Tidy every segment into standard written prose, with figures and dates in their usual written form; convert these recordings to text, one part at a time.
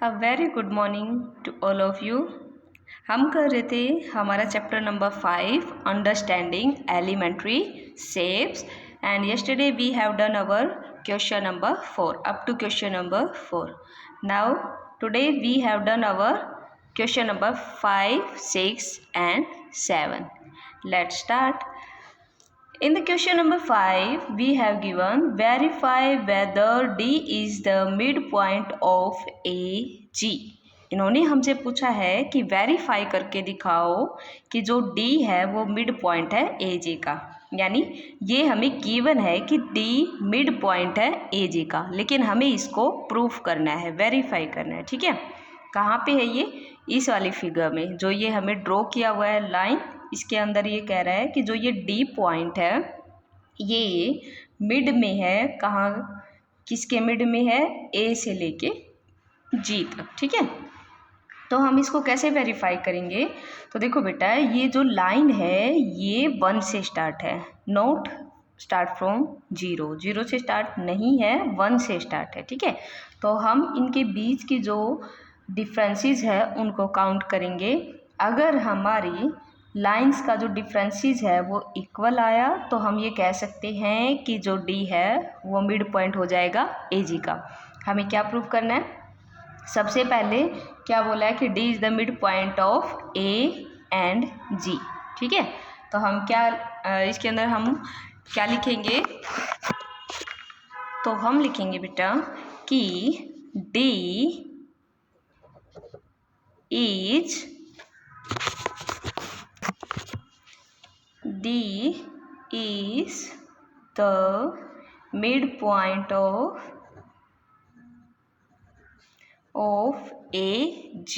A very good morning to all of you. हम कर रहे थे हमारा chapter number 5 understanding elementary shapes and yesterday we have done our question number 4 up to question number 4. Now today we have done our question number 5, 6 and 7. Let's start. In the question number 5, we have given verify whether D is the midpoint of AG. इन्होंने हमसे पूछा है कि verify करके दिखाओ कि जो D है वो मिड पॉइंट है AG का। यानी ये हमें गिवन है कि D मिड पॉइंट है AG का, लेकिन हमें इसको प्रूफ करना है, वेरीफाई करना है। ठीक है, कहाँ पे है ये? इस वाली फिगर में जो ये हमें ड्रॉ किया हुआ है लाइन, इसके अंदर ये कह रहा है कि जो ये डी पॉइंट है ये मिड में है। कहाँ, किसके मिड में है? ए से लेके जी तक। ठीक है, तो हम इसको कैसे वेरीफाई करेंगे? तो देखो बेटा, ये जो लाइन है ये 1 से स्टार्ट है, नोट स्टार्ट फ्रॉम 0 से स्टार्ट नहीं है, 1 से स्टार्ट है। ठीक है, तो हम इनके बीच की जो डिफरेंसेस है उनको काउंट करेंगे। अगर हमारी लाइंस का जो डिफरेंसेस है वो इक्वल आया तो हम ये कह सकते हैं कि जो डी है वो मिड पॉइंट हो जाएगा एजी का। हमें क्या प्रूव करना है? सबसे पहले क्या बोला है कि D is the mid point of A and G. ठीक है, तो हम क्या इसके अंदर हम क्या लिखेंगे? तो हम लिखेंगे बेटा कि D is the midpoint of AG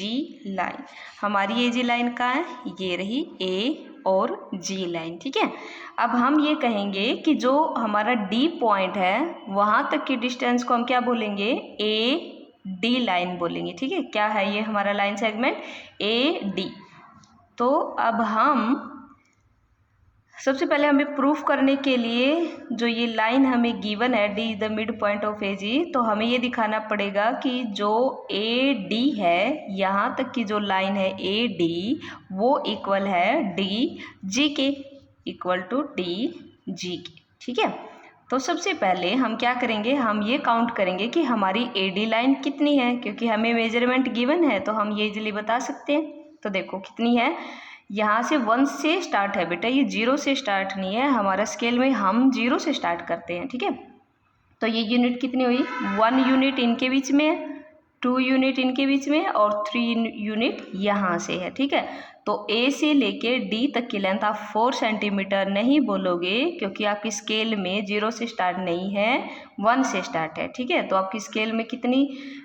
line. हमारी AG लाइन कहाँ है? ये रही A और G लाइन। ठीक है, अब हम ये कहेंगे कि जो हमारा D पॉइंट है वहाँ तक की डिस्टेंस को हम क्या बोलेंगे? AD लाइन बोलेंगे। ठीक है, क्या है ये हमारा लाइन सेगमेंट? AD। तो अब हम सबसे पहले हमें प्रूफ करने के लिए जो ये लाइन हमें गिवन है D is the mid point of A G, तो हमें ये दिखाना पड़ेगा कि जो ए डी है, यहाँ तक की जो लाइन है ए डी वो इक्वल है डी जी के, इक्वल टू डी जी के। ठीक है, तो सबसे पहले हम क्या करेंगे? हम ये काउंट करेंगे कि हमारी ए डी लाइन कितनी है, क्योंकि हमें मेजरमेंट गिवन है तो हम ये इजीली बता सकते हैं। तो देखो कितनी है, यहाँ से 1 से स्टार्ट है बेटा, ये 0 से स्टार्ट नहीं है। हमारा स्केल में हम 0 से स्टार्ट करते हैं। ठीक है, तो ये यूनिट कितनी हुई? 1 यूनिट इनके बीच में है, 2 यूनिट इनके बीच में और 3 यूनिट यहाँ से है। ठीक है, तो ए से लेके डी तक की लेंथ आप 4 सेंटीमीटर नहीं बोलोगे, क्योंकि आपकी स्केल में 0 से स्टार्ट नहीं है, 1 से स्टार्ट है। ठीक है, तो आपकी स्केल में कितनी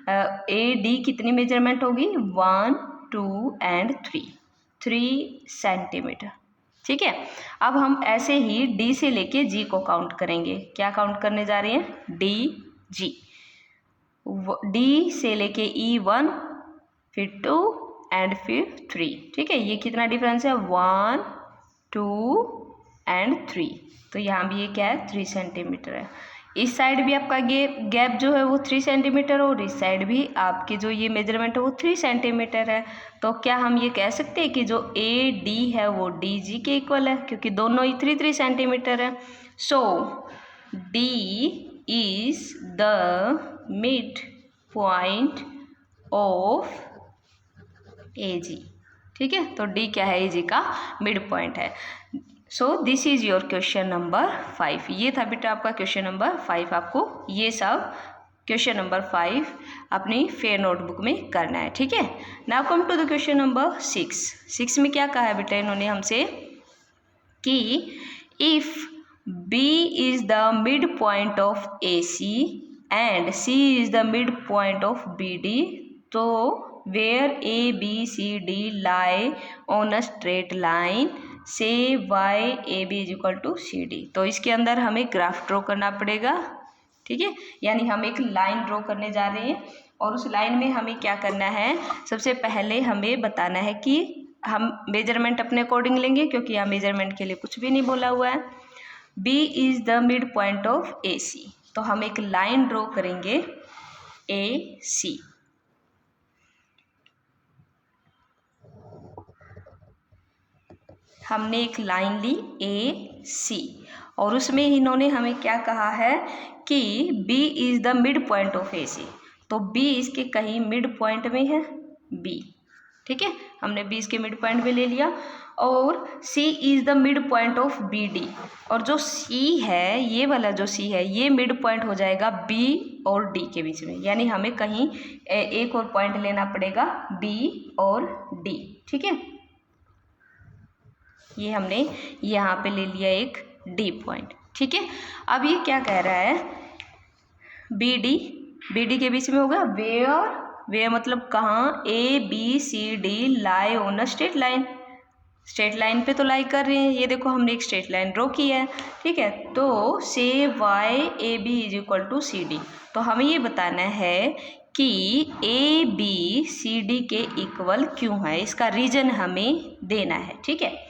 ए डी कितनी मेजरमेंट होगी? 1, 2 एंड 3 सेंटीमीटर। ठीक है, अब हम ऐसे ही डी से लेके जी को काउंट करेंगे। क्या काउंट करने जा रहे हैं? D G. डी से लेके ई 1, फिर 2 एंड फिर 3। ठीक है, ये कितना डिफरेंस है? 1, 2 एंड 3। तो यहाँ भी ये क्या है? 3 सेंटीमीटर है। इस साइड भी आपका गैप जो है वो 3 सेंटीमीटर और इस साइड भी आपकी जो ये मेजरमेंट है वो 3 सेंटीमीटर है। तो क्या हम ये कह सकते हैं कि जो ए डी है वो डी जी के इक्वल है, क्योंकि दोनों ही 3 सेंटीमीटर है। So D is the mid point of A G. ठीक है, तो डी क्या है? ए जी का मिड पॉइंट है। So this is your question number 5। ये था बेटा आपका क्वेश्चन नंबर 5। आपको ये सब क्वेश्चन नंबर 5 अपनी फेयर नोटबुक में करना है। ठीक है, now come to the question number 6। 6 में क्या कहा है बेटा इन्होंने हमसे कि if B is the mid point of A C and C is the mid point of B D, तो where A B C D lie on a straight line say why A B is equal to C D. तो इसके अंदर हमें graph draw करना पड़ेगा। ठीक है, यानी हम एक लाइन ड्रॉ करने जा रहे हैं और उस लाइन में हमें क्या करना है? सबसे पहले हमें बताना है कि हम मेजरमेंट अपने अकॉर्डिंग लेंगे, क्योंकि यहाँ मेजरमेंट के लिए कुछ भी नहीं बोला हुआ है। B is the mid point of A C, तो हम एक लाइन ड्रॉ करेंगे ए सी। हमने एक लाइन ली AC और उसमें इन्होंने हमें क्या कहा है कि B is the mid point of AC, तो B इसके कहीं मिड पॉइंट में है B, ठीक है, हमने B इसके मिड पॉइंट में ले लिया। और C is the mid point of BD, और जो C है, ये वाला जो C है, ये मिड पॉइंट हो जाएगा B और D के बीच में, यानी हमें कहीं एक और पॉइंट लेना पड़ेगा B और D, ठीक है। ये हमने यहाँ पे ले लिया एक D पॉइंट, ठीक है। अब ये क्या कह रहा है, BD के बीच में होगा वेयर मतलब कहाँ, ABCD lie on a straight line, straight line पे तो लाई कर रहे हैं, ये देखो हमने एक स्ट्रेट लाइन ड्रॉ की है, ठीक है। तो say YAB is equal to CD, तो हमें ये बताना है कि ABCD के इक्वल क्यों है, इसका रीजन हमें देना है, ठीक है।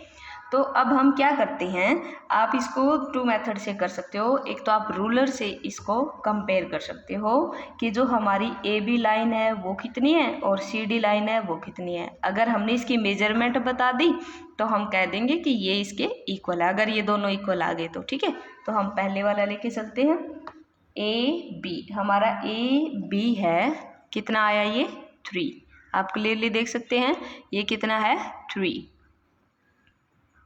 तो अब हम क्या करते हैं, आप इसको 2 मेथड से कर सकते हो। एक तो आप रूलर से इसको कंपेयर कर सकते हो कि जो हमारी AB लाइन है वो कितनी है और CD लाइन है वो कितनी है। अगर हमने इसकी मेजरमेंट बता दी तो हम कह देंगे कि ये इसके इक्वल है, अगर ये दोनों इक्वल आ गए तो, ठीक है। तो हम पहले वाला लेके चलते हैं, AB, हमारा AB है, कितना आया ये 3, आप क्लियरली देख सकते हैं ये कितना है 3,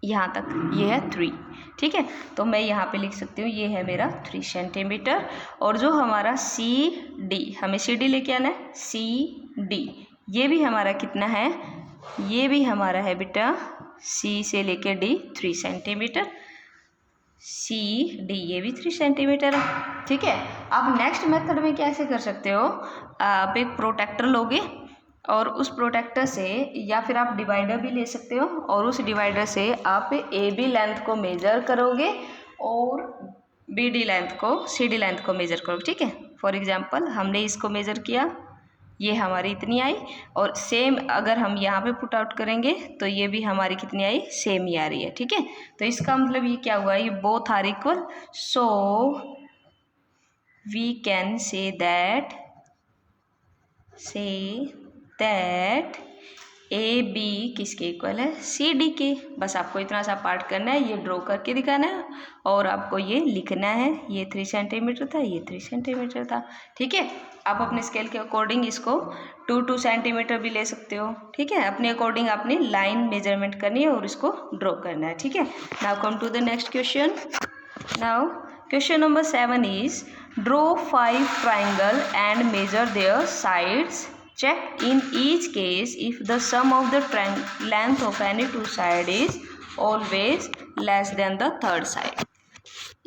यहाँ तक ये है 3, ठीक है। तो मैं यहाँ पे लिख सकती हूँ ये है मेरा 3 सेंटीमीटर। और जो हमारा CD, हमें CD लेके आना है, CD ये भी हमारा कितना है, ये भी हमारा है बेटा C से लेके D 3 सेंटीमीटर, CD ये भी 3 सेंटीमीटर है, ठीक है। अब नेक्स्ट मेथड में कैसे कर सकते हो, आप एक प्रोटेक्टर लोगे और उस प्रोटेक्टर से, या फिर आप डिवाइडर भी ले सकते हो और उस डिवाइडर से आप AB लेंथ को मेजर करोगे और BD लेंथ को, CD लेंथ को मेजर करोगे, ठीक है। फॉर एग्जांपल हमने इसको मेजर किया, ये हमारी इतनी आई, और सेम अगर हम यहाँ पे पुट आउट करेंगे तो ये भी हमारी कितनी आई, सेम ही आ रही है, ठीक है। तो इसका मतलब ये क्या हुआ, ये both are equal, so we can say that AB किसके इक्वल है, CD के। बस आपको इतना सा पार्ट करना है, ये ड्रॉ करके दिखाना है और आपको ये लिखना है, ये 3 सेंटीमीटर था, ये 3 सेंटीमीटर था, ठीक है। आप अपने स्केल के अकॉर्डिंग इसको 2 सेंटीमीटर भी ले सकते हो, ठीक है। अपने अकॉर्डिंग आपने लाइन मेजरमेंट करनी है और इसको ड्रॉ करना है, ठीक है। Now come to the next question. Now question number 7 is draw 5 triangle and measure their sides. Check in each case if the sum of the length of any two side is always less than the third side.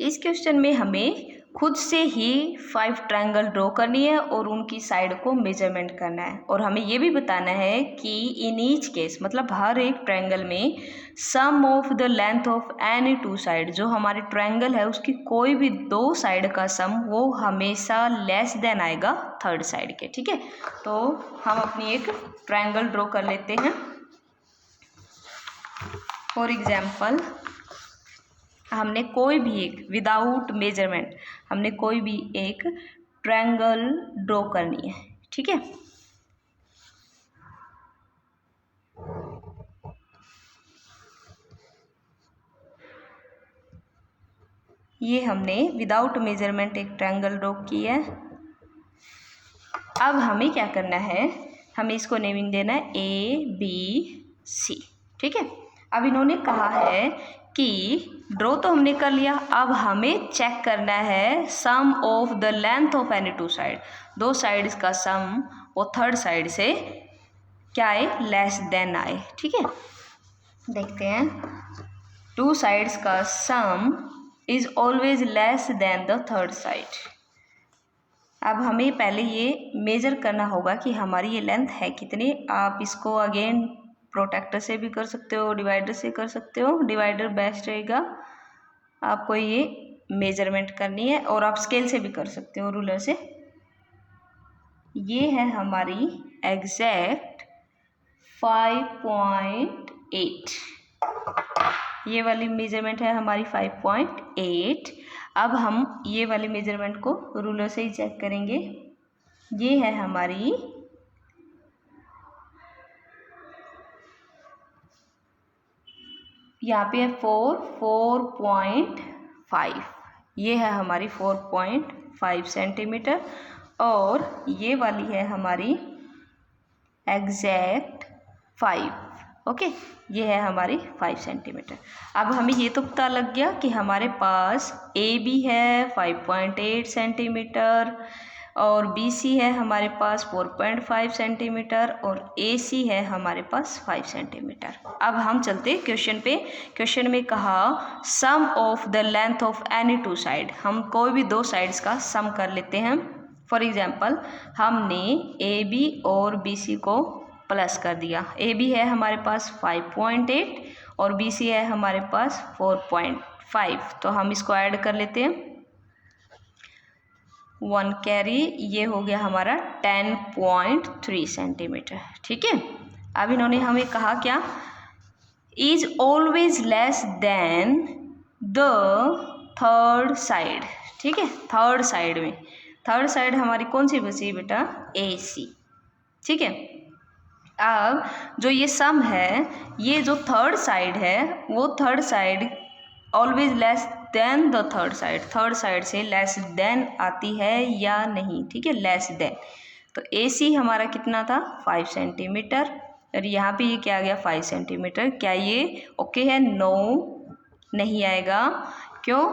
इस question में हमें खुद से ही 5 triangle draw करनी है और उनकी side को मेजरमेंट करना है, और हमें ये भी बताना है कि इन ईच केस मतलब हर एक ट्रायंगल में sum of the length of any 2 side, जो हमारे ट्रायंगल है उसकी कोई भी 2 साइड का सम वो हमेशा लेस देन आएगा थर्ड साइड के, ठीक है। तो हम अपनी एक ट्रायंगल ड्रॉ कर लेते हैं। फॉर एग्जाम्पल हमने कोई भी एक विदाउट मेजरमेंट हमने कोई भी एक ट्रायंगल ड्रॉ करनी है, ठीक है। ये हमने विदाउट मेजरमेंट एक ट्रायंगल ड्रॉ की है। अब हमें क्या करना है, हमें इसको नेमिंग देना है ABC, ठीक है। अब इन्होंने कहा है कि ड्रॉ तो हमने कर लिया, अब हमें चेक करना है sum of the length of any 2 side, 2 sides का सम वो थर्ड साइड से क्या आए, लेस देन आए, ठीक है। देखते हैं 2 साइड्स का सम is always less than the third side. अब हमें पहले ये मेजर करना होगा कि हमारी ये लेंथ है कितनी। आप इसको अगेन प्रोटेक्टर से भी कर सकते हो, डिवाइडर से कर सकते हो, डिवाइडर बेस्ट रहेगा। आपको ये मेजरमेंट करनी है और आप स्केल से भी कर सकते हो, रूलर से। ये है हमारी एग्जैक्ट 5.8, ये वाली मेजरमेंट है हमारी 5.8। अब हम ये वाली मेजरमेंट को रूलर से ही चेक करेंगे। ये है हमारी यहाँ पे है 4.5, ये है हमारी 4.5 सेंटीमीटर, और ये वाली है हमारी एग्जैक्ट 5। ओके, ये है हमारी 5 सेंटीमीटर। अब हमें ये तो पता लग गया कि हमारे पास ए बी है 5.8 सेंटीमीटर, और बी सी है हमारे पास 4.5 सेंटीमीटर, और ए सी है हमारे पास 5 सेंटीमीटर। अब हम चलते क्वेश्चन पे। क्वेश्चन में कहा sum of the length of any two side, हम कोई भी दो साइड्स का सम कर लेते हैं। फॉर एग्जाम्पल हमने ए बी और बी सी को प्लस कर दिया। ए बी है हमारे पास 5.8 और बी सी है हमारे पास 4.5, तो हम इसको ऐड कर लेते हैं। 1 कैरी, ये हो गया हमारा 10.3 सेंटीमीटर। ठीक है, अब इन्होंने हमें कहा क्या, is always less than the third side. ठीक है, थर्ड साइड में, थर्ड साइड हमारी कौन सी बची बेटा, ए सी। ठीक है, अब जो ये सम है, ये जो थर्ड साइड है वो third side always less than the third side, third side से लेस देन आती है या नहीं। ठीक है, लेस देन, तो ए सी हमारा कितना था 5 सेंटीमीटर, और यहाँ पे ये क्या आ गया 5 सेंटीमीटर। क्या ये ओके है, नो नहीं आएगा। क्यों,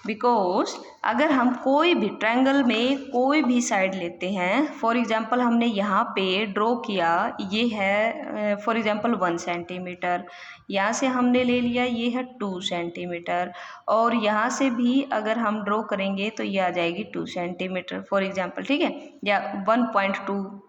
बिकॉज अगर हम कोई भी ट्रायंगल में कोई भी साइड लेते हैं, फॉर एग्जांपल हमने यहाँ पे ड्रॉ किया, ये है फॉर एग्जांपल 1 सेंटीमीटर, यहाँ से हमने ले लिया ये है 2 सेंटीमीटर, और यहाँ से भी अगर हम ड्रॉ करेंगे तो ये आ जाएगी 2 सेंटीमीटर फॉर एग्जांपल। ठीक है, या 1.2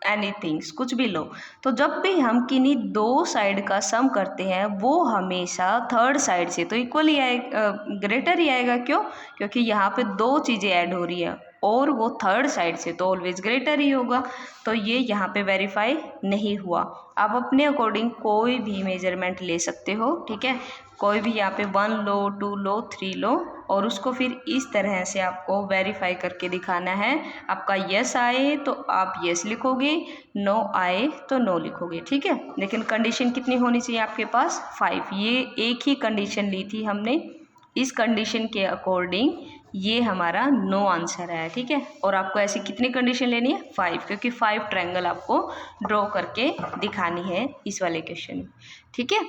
एनीथिंग्स, कुछ भी लो। तो जब भी हम किन्हीं दो साइड का सम करते हैं वो हमेशा थर्ड साइड से तो इक्वली आएगा, ग्रेटर ही आएगा। क्यों, क्योंकि यहाँ पे दो चीज़ें ऐड हो रही है और वो थर्ड साइड से तो ऑलवेज ग्रेटर ही होगा। तो ये यहाँ पे वेरीफाई नहीं हुआ। आप अपने अकॉर्डिंग कोई भी मेजरमेंट ले सकते हो। ठीक है, कोई भी यहाँ पे 1 लो, 2 लो, 3 लो, और उसको फिर इस तरह से आपको वेरीफाई करके दिखाना है। आपका यस आए तो आप यस लिखोगे, नो आए तो नो लिखोगे। ठीक है, लेकिन कंडीशन कितनी होनी चाहिए आपके पास, 5। ये एक ही कंडीशन ली थी हमने, इस कंडीशन के अकॉर्डिंग ये हमारा नो आंसर है। ठीक है, और आपको ऐसी कितनी कंडीशन लेनी है, 5, क्योंकि 5 ट्रायंगल आपको ड्रॉ करके दिखानी है इस वाले क्वेश्चन में। ठीक है,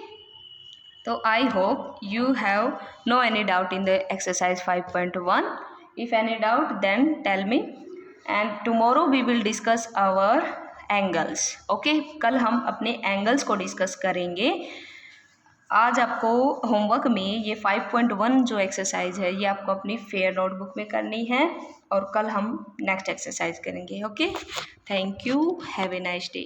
तो I hope you have no any doubt in the exercise 5.1. If any doubt then tell me, and tomorrow we will discuss our angles. Okay, कल हम अपने एंगल्स को डिस्कस करेंगे। आज आपको होमवर्क में ये 5.1 जो एक्सरसाइज है ये आपको अपनी फेयर नोटबुक में करनी है, और कल हम नेक्स्ट एक्सरसाइज करेंगे। Okay, thank you, have a nice day.